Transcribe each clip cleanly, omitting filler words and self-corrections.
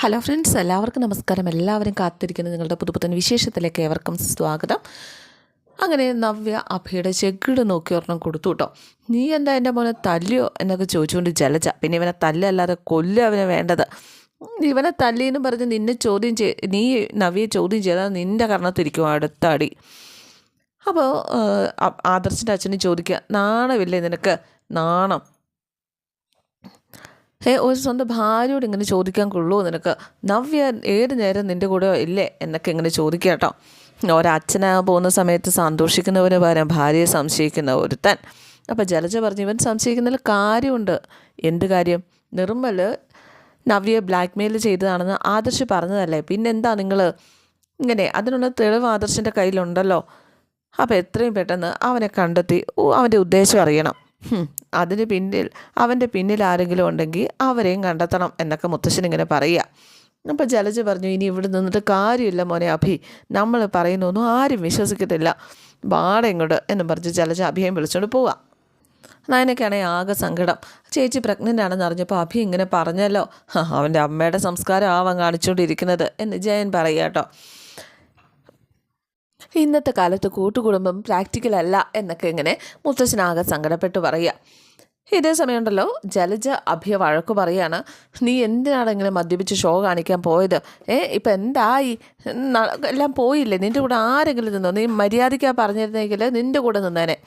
Hello friends, എല്ലാവർക്കും നമസ്കാരം. എല്ലാവരും കാത്തിരിക്കുന്ന നിങ്ങളുടെ പുതുപുത്തൻ വിശേഷത്തിലേക്ക് ഏവർക്കും സ്വാഗതം. അങ്ങനെ നവ്യ അഭയുടെ ചെകിട് നോക്കി ഒരെണ്ണം കൊടുത്തു കേട്ടോ. നീ എന്താ എൻ്റെ മോനെ തല്ലിയോ എന്നൊക്കെ ചോദിച്ചുകൊണ്ട് ജലജ. പിന്നെ ഇവനെ തല്ലല്ലാതെ കൊല്ലുക അവനെ വേണ്ടത്. ഇവനെ തല്ലിയെന്ന് പറഞ്ഞ് നീ നവ്യെ ചോദ്യം ചെയ്താൽ നിൻ്റെ കർണത്തിരിക്കും അടുത്ത അടി. അപ്പോൾ ആദർശിൻ്റെ അച്ഛനും ചോദിക്കുക, നാണമില്ലേ നിനക്ക്? നാണം ഒരു സ്വന്തം ഭാര്യയോട് ഇങ്ങനെ ചോദിക്കാൻ കൊള്ളുമോ നിനക്ക്? നവ്യ ഏത് നേരം നിൻ്റെ കൂടെ ഇല്ലേ എന്നൊക്കെ ഇങ്ങനെ ചോദിക്കുക കേട്ടോ. ഒരച്ഛനാ പോകുന്ന സമയത്ത് സന്തോഷിക്കുന്നവന് പകരം ഭാര്യയെ സംശയിക്കുന്ന ഒരുത്തൻ. അപ്പോൾ ജലജ പറഞ്ഞു, ഇവൻ സംശയിക്കുന്നതിൽ കാര്യമുണ്ട്. എന്ത് കാര്യം? നിർമ്മൽ നവ്യയെ ബ്ലാക്ക് മെയിൽ ചെയ്തതാണെന്ന് ആദർശ് പറഞ്ഞതല്ലേ, പിന്നെന്താ നിങ്ങൾ ഇങ്ങനെ? അതിനുള്ള തെളിവ് ആദർശിൻ്റെ കയ്യിലുണ്ടല്ലോ. അപ്പോൾ എത്രയും പെട്ടെന്ന് അവനെ കണ്ടെത്തി അവൻ്റെ ഉദ്ദേശം അറിയണം. അവൻ്റെ പിന്നിൽ ആരെങ്കിലും ഉണ്ടെങ്കിൽ അവരെയും കണ്ടെത്തണം എന്നൊക്കെ മുത്തശ്ശൻ ഇങ്ങനെ പറയുക. അപ്പോൾ ജലജ പറഞ്ഞു, ഇനി ഇവിടെ നിന്നിട്ട് കാര്യമില്ല മോനെ അഭി, നമ്മൾ പറയുന്നൊന്നും ആരും വിശ്വസിക്കത്തില്ല, വാട ഇങ്ങോട്ട് എന്നും പറഞ്ഞ് ജലജ അഭിയും വിളിച്ചുകൊണ്ട് പോവുക. നയനയ്ക്കാണെങ്കിൽ ആകെ സങ്കടം. ചേച്ചി പ്രഗ്നൻ്റ് ആണെന്ന് അറിഞ്ഞപ്പോൾ അഭി ഇങ്ങനെ പറഞ്ഞല്ലോ, അവൻ്റെ അമ്മയുടെ സംസ്കാരം ആവാൻ കാണിച്ചുകൊണ്ടിരിക്കുന്നത് എന്ന് ജയൻ പറയുക കേട്ടോ. ഇന്നത്തെ കാലത്ത് കൂട്ടുകുടുംബം പ്രാക്ടിക്കലല്ല എന്നൊക്കെ ഇങ്ങനെ മുത്തശ്ശനാകെ സങ്കടപ്പെട്ട് പറയുക. ഇതേ സമയമുണ്ടല്ലോ, ജലജ അഭിയ വഴക്ക് പറയാണ്, നീ എന്തിനാണ് ഇങ്ങനെ മദ്യപിച്ച് ഷോ കാണിക്കാൻ പോയത്? ഇപ്പം എന്തായി? എല്ലാം പോയില്ലേ? നിൻ്റെ കൂടെ ആരെങ്കിലും നിന്നോ? നീ മര്യാദയ്ക്കാ പറഞ്ഞിരുന്നെങ്കിൽ നിൻ്റെ കൂടെ നിന്നേനെ.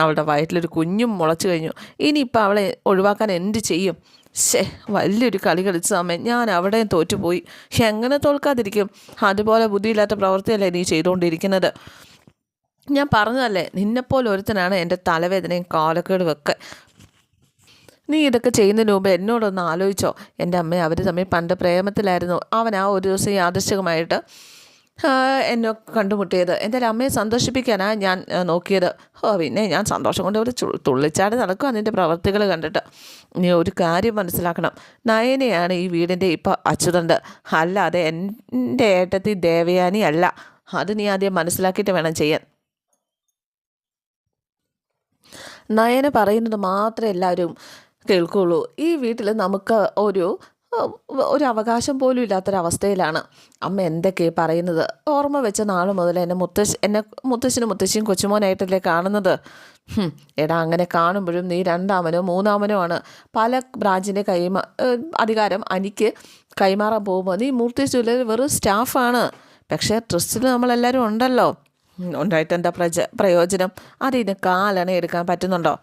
അവളുടെ വയറ്റിലൊരു കുഞ്ഞും മുളച്ചു കഴിഞ്ഞു. ഇനിയിപ്പോൾ അവളെ ഒഴിവാക്കാൻ എന്ത് ചെയ്യും? വലിയൊരു കളി കളിച്ച സമയം ഞാൻ അവിടെയും തോറ്റുപോയി. എങ്ങനെ തോൽക്കാതിരിക്കും? അതുപോലെ ബുദ്ധിയില്ലാത്ത പ്രവൃത്തിയല്ലേ നീ ചെയ്തുകൊണ്ടിരിക്കുന്നത്? ഞാൻ പറഞ്ഞതല്ലേ, നിന്നെപ്പോലെ ഒരുത്തനാണ് എൻ്റെ തലവേദനയും കാലക്കേടും ഒക്കെ. നീ ഇതൊക്കെ ചെയ്യുന്നതിന് മുമ്പ് എന്നോടൊന്ന് ആലോചിച്ചോ? എൻ്റെ അമ്മ അവർ തമ്മിൽ പണ്ട് പ്രേമത്തിലായിരുന്നു. അവൻ ആ ഒരു ദിവസം യാദൃശ്ചികമായിട്ട് എന്നെ കണ്ടുമുട്ടിയത്. എൻ്റെ അമ്മയെ സന്തോഷിപ്പിക്കാനാണ് ഞാൻ നോക്കിയത്. പിന്നെ ഞാൻ സന്തോഷം കൊണ്ട് ഒരു തുള്ളിച്ചാടി നടക്കുക നിൻ്റെ പ്രവർത്തികൾ കണ്ടിട്ട്. നീ ഒരു കാര്യം മനസ്സിലാക്കണം, നയനയാണ് ഈ വീടിൻ്റെ ഇപ്പോൾ അച്യുതണ്ട്, അല്ലാതെ എൻ്റെ ഏട്ടത്തി ദേവയാനി അല്ല. അത് നീ ആദ്യം മനസ്സിലാക്കിയിട്ട് വേണം ചെയ്യാൻ. നയന പറയുന്നത് മാത്രമേ എല്ലാവരും കേൾക്കുള്ളൂ. ഈ വീട്ടിൽ നമുക്ക് ഒരു അവകാശം പോലും ഇല്ലാത്തൊരവസ്ഥയിലാണ് അമ്മ എന്തൊക്കെയാണ് പറയുന്നത്. ഓർമ്മ വെച്ച നാൾ മുതൽ എന്നെ മുത്തശ്ശനും മുത്തശ്ശിയും കൊച്ചുമോനായിട്ടല്ലേ കാണുന്നത്. എടാ, അങ്ങനെ കാണുമ്പോഴും നീ രണ്ടാമനോ മൂന്നാമനോ ആണ്. പല ബ്രാഞ്ചിൻ്റെ അധികാരം എനിക്ക് കൈമാറാൻ പോകുമ്പോൾ നീ മൂർത്തി ജ്വല്ലറി വെറും സ്റ്റാഫാണ്. പക്ഷേ ട്രസ്റ്റിൽ നമ്മളെല്ലാവരും ഉണ്ടല്ലോ. ഉണ്ടായിട്ട് എന്താ പ്രയോജനം? അതിന് കാലണ എടുക്കാൻ പറ്റുന്നുണ്ടോ?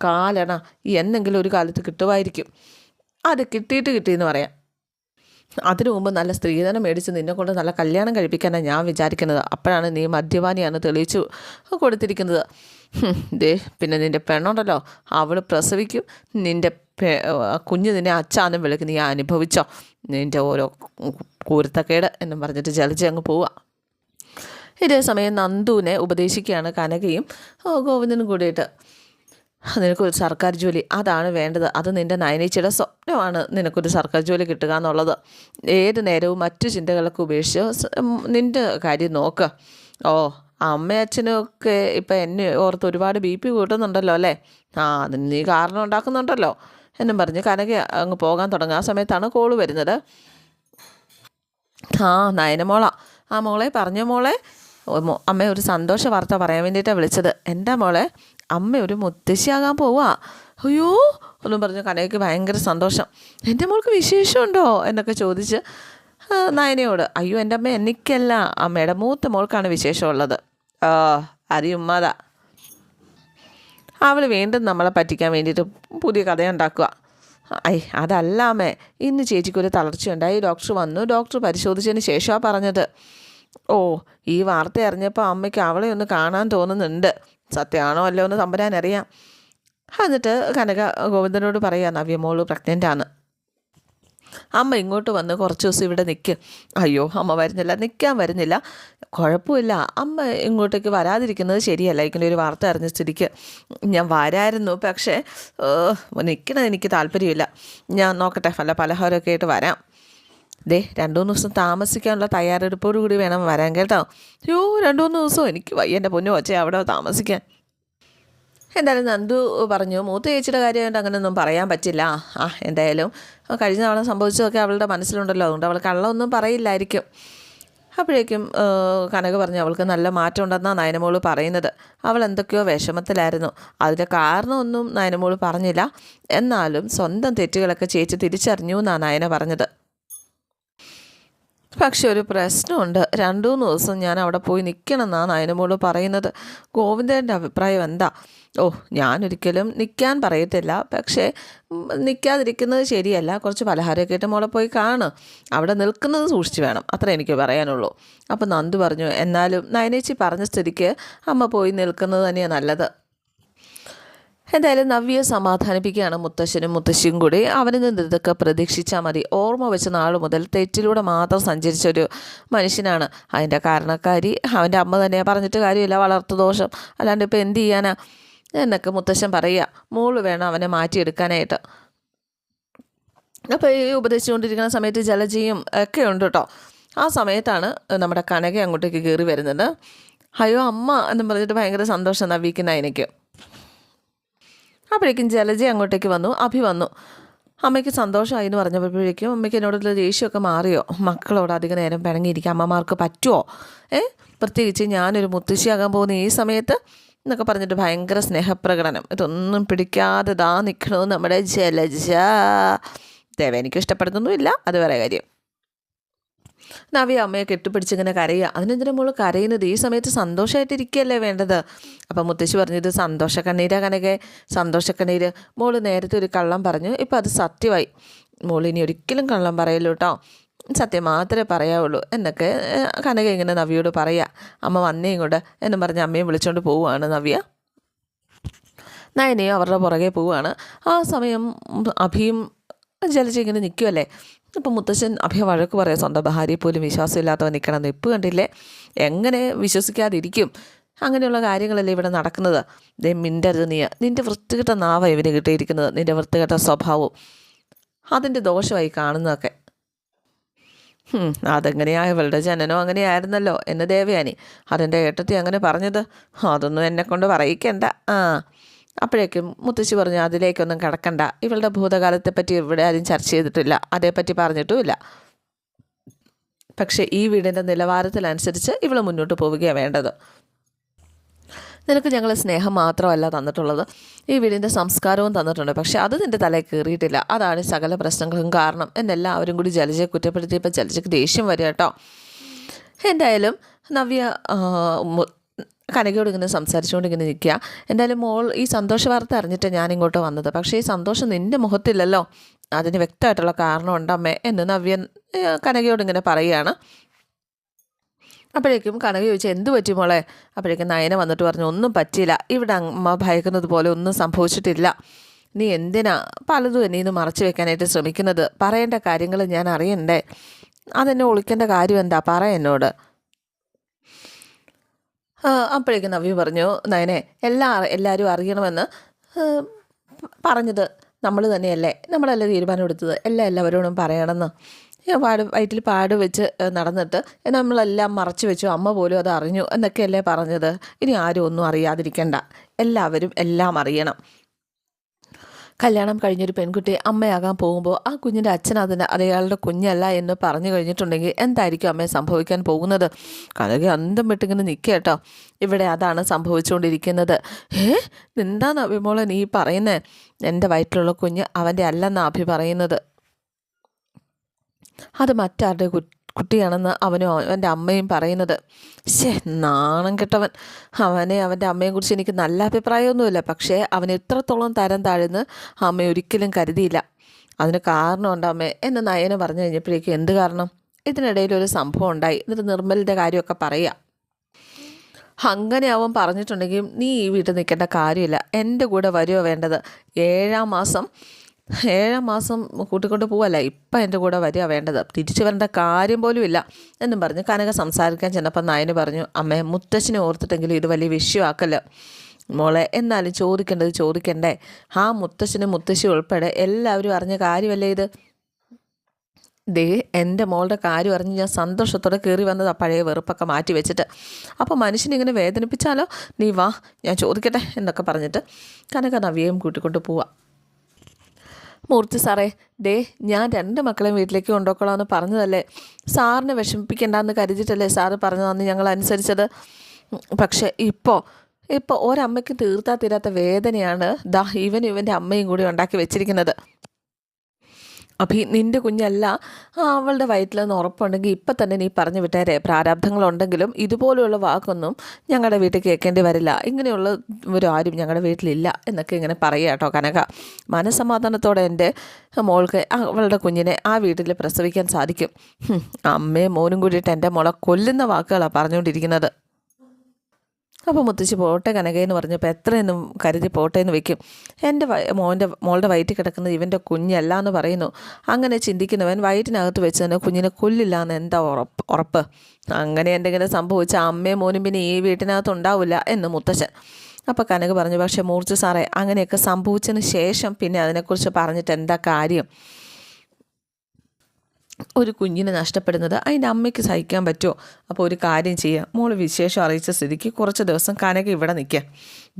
കാലണ എന്നെങ്കിലും ഒരു കാലത്ത് കിട്ടുമായിരിക്കും. അത് കിട്ടിയെന്ന് പറയാം. അതിനു മുമ്പ് നല്ല സ്ത്രീധനം മേടിച്ച് നിന്നെ കൊണ്ട് നല്ല കല്യാണം കഴിപ്പിക്കാനാണ് ഞാൻ വിചാരിക്കുന്നത്. അപ്പോഴാണ് നീ മദ്യപാനിയാണ് തെളിയിച്ചു കൊടുത്തിരിക്കുന്നത്. പിന്നെ നിൻ്റെ പെണ്ണുണ്ടല്ലോ, അവൾ പ്രസവിക്കും, നിൻ്റെ കുഞ്ഞ് നിന്നെ അച്ഛാന്നും വിളിക്കും. നീ അനുഭവിച്ചോ നിൻ്റെ ഓരോ കൂരത്തക്കേട് എന്നും പറഞ്ഞിട്ട് ജലജ അങ്ങ് പോവുക. ഇതേ സമയം നന്ദുവിനെ ഉപദേശിക്കുകയാണ് കനകയും ഗോവിന്ദനും കൂടിയിട്ട്. നിനക്കൊരു സർക്കാർ ജോലി അതാണ് വേണ്ടത്. അത് നിൻ്റെ നയനേച്ചിയുടെ സ്വപ്നമാണ്, നിനക്കൊരു സർക്കാർ ജോലി കിട്ടുക എന്നുള്ളത്. ഏത് നേരവും മറ്റു ചിന്തകളൊക്കെ ഉപേക്ഷിച്ച് നിൻ്റെ കാര്യം നോക്കുക. അമ്മയച്ഛനൊക്കെ ഇപ്പം എന്നെ ഓർത്ത് ഒരുപാട് BP കൂട്ടുന്നുണ്ടല്ലോ അല്ലേ? അതിന് നീ കാരണം ഉണ്ടാക്കുന്നുണ്ടല്ലോ എന്നും പറഞ്ഞ് കനക അങ്ങ് പോകാൻ തുടങ്ങുക. ആ സമയത്താണ് കോള് വരുന്നത്. നയനമോളാ. മോളെ പറഞ്ഞോ മോളെ. അമ്മ ഒരു സന്തോഷ വാർത്ത പറയാൻ വേണ്ടിയിട്ടാണ് വിളിച്ചത്. എന്താ മോളെ? അമ്മ ഒരു മുത്തശ്ശിയാകാൻ പോവാ. അയ്യോ ഒന്നും പറഞ്ഞു കനകയ്ക്ക് ഭയങ്കര സന്തോഷം. എൻ്റെ മോൾക്ക് വിശേഷമുണ്ടോ എന്നൊക്കെ ചോദിച്ച് നയനയോട്. അയ്യോ എൻ്റെ അമ്മ എനിക്കല്ല, അമ്മയുടെ മൂത്ത മോൾക്കാണ് വിശേഷമുള്ളത്. അറിയുമ്മാതാ, അവൾ വീണ്ടും നമ്മളെ പറ്റിക്കാൻ വേണ്ടിയിട്ട് പുതിയ കഥയുണ്ടാക്കുക. അതല്ല അമ്മേ, ഇന്ന് ചേച്ചിക്കൊരു തളർച്ചയുണ്ടായി. ഡോക്ടർ വന്നു. ഡോക്ടർ പരിശോധിച്ചതിന് ശേഷമാണ് പറഞ്ഞത്. ഈ വാർത്ത അറിഞ്ഞപ്പോൾ അമ്മയ്ക്ക് അവളെ ഒന്ന് കാണാൻ തോന്നുന്നുണ്ട്. സത്യമാണോ അല്ലോ എന്ന് തമ്പുരാനറിയാം. എന്നിട്ട് കനക ഗോവിന്ദനോട് പറയുക, നവ്യമോള് പ്രഗ്നൻ്റാണ്. അമ്മ ഇങ്ങോട്ട് വന്ന് കുറച്ച് ദിവസം ഇവിടെ നിൽക്ക്. അയ്യോ അമ്മ വരുന്നില്ല, നിൽക്കാൻ വരുന്നില്ല. കുഴപ്പമില്ല, അമ്മ ഇങ്ങോട്ടേക്ക് വരാതിരിക്കുന്നത് ശരിയല്ല. ഇങ്ങനെ ഒരു വാർത്ത അറിഞ്ഞ സ്ഥിതിക്ക് ഞാൻ വരായിരുന്നു. പക്ഷേ നിൽക്കണത് എനിക്ക് താല്പര്യമില്ല. ഞാൻ നോക്കട്ടെ, വല്ല പലഹാരമൊക്കെ ആയിട്ട് വരാം. 2-3 ദിവസം താമസിക്കാനുള്ള തയ്യാറെടുപ്പോടു കൂടി വേണം വരാൻ കേട്ടോ. 2-3 ദിവസം എനിക്ക് വയ്യ എൻ്റെ പൊന്നു വച്ചേ അവിടെ താമസിക്കാൻ എന്തായാലും നന്ദു പറഞ്ഞു, മൂത്ത ചേച്ചിയുടെ കാര്യമായിട്ട് അങ്ങനെയൊന്നും പറയാൻ പറ്റില്ല. എന്തായാലും കഴിഞ്ഞ തവണ സംഭവിച്ചതൊക്കെ അവളുടെ മനസ്സിലുണ്ടല്ലോ, അതുകൊണ്ട് അവൾ കള്ളമൊന്നും പറയില്ലായിരിക്കും. അപ്പോഴേക്കും കനക പറഞ്ഞു, അവൾക്ക് നല്ല മാറ്റം ഉണ്ടെന്നാണ് നയനമോള് പറയുന്നത്. അവൾ എന്തൊക്കെയോ വിഷമത്തിലായിരുന്നു. അതിൻ്റെ കാരണമൊന്നും നയനമോള് പറഞ്ഞില്ല. എന്നാലും സ്വന്തം തെറ്റുകളൊക്കെ ചേച്ചി തിരിച്ചറിഞ്ഞു എന്നാണ് നയന പറഞ്ഞത്. പക്ഷെ ഒരു പ്രശ്നമുണ്ട്, 2-3 ദിവസം ഞാൻ അവിടെ പോയി നിൽക്കണം എന്നാണ് നയനമോള് പറയുന്നത്. ഗോവിന്ദൻ്റെ അഭിപ്രായം എന്താ? ഞാനൊരിക്കലും നിൽക്കാൻ പറയത്തില്ല, പക്ഷേ നിൽക്കാതിരിക്കുന്നത് ശരിയല്ല. കുറച്ച് പലഹാരമൊക്കെ ആയിട്ട് മോളെ പോയി കാണും, അവിടെ നിൽക്കുന്നത് സൂക്ഷിച്ച് വേണം, അത്ര എനിക്ക് പറയാനുള്ളൂ. അപ്പോൾ നന്ദു പറഞ്ഞു, എന്നാലും നയനേച്ചി പറഞ്ഞ സ്ഥിതിക്ക് അമ്മ പോയി നിൽക്കുന്നത് തന്നെയാണ് നല്ലത്. എന്തായാലും നവ്യയെ സമാധാനിപ്പിക്കുകയാണ് മുത്തശ്ശനും മുത്തശ്ശിയും കൂടി. അവനിൽ നിന്ന് ഇതൊക്കെ പ്രതീക്ഷിച്ചാൽ മതി. ഓർമ്മ വെച്ച നാൾ മുതൽ തെറ്റിലൂടെ മാത്രം സഞ്ചരിച്ചൊരു മനുഷ്യനാണ് അതിൻ്റെ കാരണക്കാരി. അവൻ്റെ അമ്മ തന്നെ പറഞ്ഞിട്ട് കാര്യമില്ല, വളർത്തു ദോഷം, അല്ലാണ്ട് ഇപ്പോൾ എന്ത് ചെയ്യാനാ എന്നൊക്കെ മുത്തശ്ശൻ പറയുക. മോള് വേണം അവനെ മാറ്റിയെടുക്കാനായിട്ട്. അപ്പോൾ ഈ ഉപദേശിച്ചുകൊണ്ടിരിക്കുന്ന സമയത്ത് ജലജയും ഒക്കെ ഉണ്ട് കേട്ടോ. ആ സമയത്താണ് നമ്മുടെ കനക അങ്ങോട്ടേക്ക് കയറി വരുന്നത്. അയ്യോ അമ്മ എന്നും പറഞ്ഞിട്ട് ഭയങ്കര സന്തോഷം നവ്യിക്കുന്ന എനിക്ക്. അപ്പോഴേക്കും ജലജ അങ്ങോട്ടേക്ക് വന്നു, അഭി വന്നു. അമ്മയ്ക്ക് സന്തോഷമായി എന്ന് പറഞ്ഞപ്പോഴേക്കും അമ്മയ്ക്ക് എന്നോടുള്ള ദേഷ്യമൊക്കെ മാറിയോ? മക്കളോട് അധികം നേരം പിണങ്ങിയിരിക്കുക അമ്മമാർക്ക് പറ്റുമോ? പ്രത്യേകിച്ച് ഞാനൊരു മുത്തശ്ശിയാകാൻ പോകുന്ന ഈ സമയത്ത് എന്നൊക്കെ പറഞ്ഞിട്ട് ഭയങ്കര സ്നേഹപ്രകടനം. ഇതൊന്നും പിടിക്കാതെ നിൽക്കണമെന്ന് നമ്മുടെ ജലജ. എനിക്കും ഇഷ്ടപ്പെടുന്നൊന്നുമില്ല, അത് വേറെ കാര്യം. നവ്യ അമ്മയെ കെട്ടിപ്പിടിച്ചിങ്ങനെ കരയുക. അതിനെന്തിനാ മോള് കരയുന്നത്? ഈ സമയത്ത് സന്തോഷമായിട്ടിരിക്കുകയല്ലേ വേണ്ടത്. അപ്പം മുത്തശ്ശി പറഞ്ഞത് സന്തോഷക്കണ്ണീരാ കനകെ, സന്തോഷക്കണ്ണീര്. മോള് നേരത്തെ ഒരു കള്ളം പറഞ്ഞു, ഇപ്പം അത് സത്യമായി. മോളിനി ഒരിക്കലും കള്ളം പറയല്ലോ കേട്ടോ, സത്യം മാത്രമേ പറയാവുള്ളൂ എന്നൊക്കെ കനക ഇങ്ങനെ നവ്യയോട് പറയുക. അമ്മ വന്നേ ഇങ്ങോട്ട് എന്നും പറഞ്ഞ് അമ്മയും വിളിച്ചുകൊണ്ട് പോവുകയാണ് നവ്യ. നയനയും അവരുടെ പുറകെ പോവുകയാണ്. ആ സമയം അഭിയും ജലജ ഇങ്ങനെ നിൽക്കുമല്ലേ. അപ്പം മുത്തശ്ശൻ അഭയ വഴക്ക് പറയാം, സ്വന്തം ഭാര്യയെ പോലും വിശ്വാസമില്ലാത്തവൻ നിൽക്കണം. ഇപ്പം കണ്ടില്ലേ, എങ്ങനെ വിശ്വസിക്കാതിരിക്കും? അങ്ങനെയുള്ള കാര്യങ്ങളല്ലേ ഇവിടെ നടക്കുന്നത്. മിണ്ടരുത് നീ, നിൻ്റെ വൃത്തികെട്ട നാവ ഇവന് കിട്ടിയിരിക്കുന്നത്, നിൻ്റെ വൃത്തികെട്ട സ്വഭാവവും അതിൻ്റെ ദോഷമായി കാണുന്നതൊക്കെ. അതെങ്ങനെയാ, ഇവളുടെ ജനനം അങ്ങനെയായിരുന്നല്ലോ എന്ന് ദേവയാനി. അതെൻ്റെ ഏട്ടത്തി അങ്ങനെ പറഞ്ഞത്, അതൊന്നും എന്നെക്കൊണ്ട് പറയിക്കണ്ട. അപ്പോഴേക്കും മുത്തശ്ശി പറഞ്ഞു, അതിലേക്കൊന്നും കിടക്കണ്ട, ഇവളുടെ ഭൂതകാലത്തെപ്പറ്റി ഇവിടെ ആരും ചർച്ച ചെയ്തിട്ടില്ല, അതേപ്പറ്റി പറഞ്ഞിട്ടുമില്ല. പക്ഷേ ഈ വീടിൻ്റെ നിലവാരത്തിനനുസരിച്ച് ഇവൾ മുന്നോട്ട് പോവുകയാണ് വേണ്ടത്. നിനക്ക് ഞങ്ങൾ സ്നേഹം മാത്രമല്ല തന്നിട്ടുള്ളത്, ഈ വീടിൻ്റെ സംസ്കാരവും തന്നിട്ടുണ്ട്. പക്ഷേ അത് നിൻ്റെ തലയിൽ കയറിയിട്ടില്ല, അതാണ് സകല പ്രശ്നങ്ങളും കാരണം എന്നെല്ലാവരും കൂടി ജലജയെ കുറ്റപ്പെടുത്തിയപ്പോൾ ജലജയ്ക്ക് ദേഷ്യം വരിക കേട്ടോ. എന്തായാലും നവ്യ കനകയോട് ഇങ്ങനെ സംസാരിച്ചുകൊണ്ട് ഇങ്ങനെ നിൽക്കുക. എന്തായാലും മോൾ ഈ സന്തോഷ വാർത്ത അറിഞ്ഞിട്ട് ഞാനിങ്ങോട്ട് വന്നത്, പക്ഷേ ഈ സന്തോഷം നിൻ്റെ മുഖത്തില്ലല്ലോ, അതിന് വ്യക്തമായിട്ടുള്ള കാരണം ഉണ്ടമ്മേ എന്ന് നവ്യൻ കനകയോട് ഇങ്ങനെ പറയുകയാണ്. അപ്പോഴേക്കും കനക ചോദിച്ചാൽ എന്ത് പറ്റി മോളെ? അപ്പോഴേക്കും നയന വന്നിട്ട് പറഞ്ഞു, ഒന്നും പറ്റിയില്ല, ഇവിടെ അമ്മ ഭയക്കുന്നത് പോലെ ഒന്നും സംഭവിച്ചിട്ടില്ല. നീ എന്തിനാ പലതും എന്നെ ഇന്ന് മറച്ചു വെക്കാനായിട്ട് ശ്രമിക്കുന്നത്? പറയേണ്ട കാര്യങ്ങൾ ഞാൻ അറിയണ്ടേ? അതെന്നെ ഒളിക്കേണ്ട കാര്യം എന്താ? പറ എന്നോട്. അപ്പോഴേക്കും നവ്യ പറഞ്ഞു, നയനെ എല്ലാവരും അറിയണമെന്ന് പറഞ്ഞത് നമ്മൾ തന്നെയല്ലേ, നമ്മളല്ലേ തീരുമാനം എടുത്തത്, എല്ലാവരോടും പറയണമെന്ന്. വയറ്റിൽ പാട് വെച്ച് നടന്നിട്ട് നമ്മളെല്ലാം മറച്ചു വെച്ചു, അമ്മ പോലും അത് അറിഞ്ഞു എന്നൊക്കെയല്ലേ പറഞ്ഞത്. ഇനി ആരും ഒന്നും അറിയാതിരിക്കണ്ട, എല്ലാവരും എല്ലാം അറിയണം. കല്യാണം കഴിഞ്ഞൊരു പെൺകുട്ടി അമ്മയാകാൻ പോകുമ്പോൾ ആ കുഞ്ഞിൻ്റെ അച്ഛൻ അയാളുടെ കുഞ്ഞല്ല എന്ന് പറഞ്ഞു കഴിഞ്ഞിട്ടുണ്ടെങ്കിൽ എന്തായിരിക്കും അമ്മയെ സംഭവിക്കാൻ പോകുന്നത്? കനക അന്തം വിട്ടിങ്ങനെ നിൽക്കുക കേട്ടോ. ഇവിടെ അതാണ് സംഭവിച്ചുകൊണ്ടിരിക്കുന്നത്. എന്താണ് അഭിമോളെ നീ പറയുന്നത്? എൻ്റെ വയറ്റിലുള്ള കുഞ്ഞ് അവൻ്റെ അല്ലെന്നാണ് അഭി പറയുന്നത്. അത് മറ്റാരുടെ കുട്ടിയാണെന്ന് അവനും അവൻ്റെ അമ്മയും പറയുന്നത്. നാണം കെട്ടവൻ. അവനെ അവൻ്റെ അമ്മയെ കുറിച്ച് എനിക്ക് നല്ല അഭിപ്രായമൊന്നുമില്ല, പക്ഷേ അവൻ ഇത്രത്തോളം തരം താഴ്ന്ന് അമ്മ ഒരിക്കലും കരുതിയില്ല. അതിന് കാരണമുണ്ട് അമ്മേ എന്ന് നയന പറഞ്ഞു കഴിഞ്ഞപ്പോഴേക്കും എന്ത് കാരണം? ഇതിനിടയിൽ ഒരു സംഭവം ഉണ്ടായി, എന്നിട്ട് നിർമ്മലിൻ്റെ കാര്യമൊക്കെ പറയുക. അങ്ങനെ അവൻ പറഞ്ഞിട്ടുണ്ടെങ്കിൽ നീ ഈ വീട്ടിൽ നിൽക്കേണ്ട കാര്യമില്ല, എൻ്റെ കൂടെ വരുമോ വേണ്ടത്? 7ാം മാസം കൂട്ടിക്കൊണ്ട് പോവല്ല, ഇപ്പം എൻ്റെ കൂടെ വരിക വേണ്ടത്, തിരിച്ചു വരേണ്ട കാര്യം പോലും ഇല്ല എന്നും പറഞ്ഞ് കനക സംസാരിക്കാൻ ചെന്നപ്പോൾ നയന് പറഞ്ഞു, അമ്മേ മുത്തശ്ശിനെ ഓർത്തിട്ടെങ്കിലും ഇത് വലിയ വിഷയമാക്കല്ലോ മോളെ, എന്നാലും ചോദിക്കേണ്ടത് ചോദിക്കണ്ടേ? ആ മുത്തശ്ശനും മുത്തശ്ശി ഉൾപ്പെടെ എല്ലാവരും അറിഞ്ഞ കാര്യമല്ലേ ഇത്? ദേ എൻ്റെ മോളുടെ കാര്യം അറിഞ്ഞ് ഞാൻ സന്തോഷത്തോടെ കയറി വന്നത് ആ പഴയ വെറുപ്പൊക്കെ മാറ്റി വെച്ചിട്ട്. അപ്പോൾ മനുഷ്യനിങ്ങനെ വേദനിപ്പിച്ചാലോ, നീ വാ ഞാൻ ചോദിക്കട്ടെ എന്നൊക്കെ പറഞ്ഞിട്ട് കനക നവ്യയും കൂട്ടിക്കൊണ്ട് പോവാം. മൂർത്തി സാറേ, ദേ ഞാൻ 2 മക്കളെയും വീട്ടിലേക്ക് കൊണ്ടുപോക്കോളാമെന്ന് പറഞ്ഞതല്ലേ, സാറിനെ വിഷമിപ്പിക്കേണ്ടെന്ന് കരുതിയിട്ടല്ലേ സാറ് പറഞ്ഞതെന്ന് ഞങ്ങൾ അനുസരിച്ചത്. പക്ഷേ ഇപ്പോൾ ഒരമ്മയ്ക്ക് തീർത്താൽ തീരാത്ത വേദനയാണ് ദാ ഇവൻ്റെ അമ്മയും കൂടി ഉണ്ടാക്കി വെച്ചിരിക്കുന്നത്. അഭി, നിൻ്റെ കുഞ്ഞല്ല അവളുടെ വയറ്റിലെന്ന് ഉറപ്പുണ്ടെങ്കിൽ ഇപ്പം തന്നെ നീ പറഞ്ഞു വിട്ടേരെ. പ്രാരാബ്ധങ്ങളുണ്ടെങ്കിലും ഇതുപോലെയുള്ള വാക്കൊന്നും ഞങ്ങളുടെ വീട്ടിൽ കേൾക്കേണ്ടി വരില്ല. ഇങ്ങനെയുള്ള ആരും ഞങ്ങളുടെ വീട്ടിലില്ല എന്നൊക്കെ ഇങ്ങനെ പറയുക കേട്ടോ കനക. മനസ്സമാധാനത്തോടെ എൻ്റെ മോൾക്ക് അവളുടെ കുഞ്ഞിനെ ആ വീട്ടിൽ പ്രസവിക്കാൻ സാധിക്കും. അമ്മയും മോനും കൂടിയിട്ട് എൻ്റെ മോളെ കൊല്ലുന്ന വാക്കുകളാണ് പറഞ്ഞുകൊണ്ടിരിക്കുന്നത്. അപ്പോൾ മുത്തശ്ശി പോട്ടെ കനകയെന്ന് പറഞ്ഞപ്പോൾ എത്രയെന്നും കരുതി പോട്ടെ എന്ന് വെക്കും. എൻ്റെ മോളുടെ വയറ്റിൽ കിടക്കുന്നത് ഇവൻ്റെ കുഞ്ഞല്ല എന്ന് പറയുന്നു. അങ്ങനെ ചിന്തിക്കുന്നവൻ വയറ്റിനകത്ത് വെച്ച് തന്നെ കുഞ്ഞിനെ കൊല്ലില്ല എന്ന് എന്താ ഉറപ്പ്? അങ്ങനെ എന്തെങ്കിലും സംഭവിച്ചാൽ അമ്മയും മോനും പിന്നെ ഈ വീട്ടിനകത്ത് ഉണ്ടാവില്ല എന്ന് മുത്തശ്ശൻ. അപ്പോൾ കനക പറഞ്ഞു, പക്ഷേ മൂർത്തി സാറേ, അങ്ങനെയൊക്കെ സംഭവിച്ചതിന് ശേഷം പിന്നെ അതിനെക്കുറിച്ച് പറഞ്ഞിട്ട് എന്താ കാര്യം? ഒരു കുഞ്ഞിനെ നഷ്ടപ്പെടുന്നത് അതിൻ്റെ അമ്മയ്ക്ക് സഹിക്കാൻ പറ്റുമോ? അപ്പോൾ ഒരു കാര്യം ചെയ്യാം, മോള് വിശേഷം അറിയിച്ച സ്ഥിതിക്ക് കുറച്ച് ദിവസം കനക ഇവിടെ നിൽക്കുക.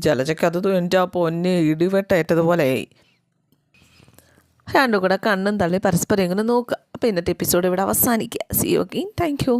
ജലജയ്ക്ക് അത് എൻ്റെ ആ പൊന്നെ ഇടിവെട്ടേറ്റതുപോലെയായി. രണ്ടും കൂടെ കണ്ണും തള്ളി പരസ്പരം ഇങ്ങനെ നോക്കുക. അപ്പോൾ ഇന്നത്തെ എപ്പിസോഡ് ഇവിടെ അവസാനിക്കുക. C you again. Thank you.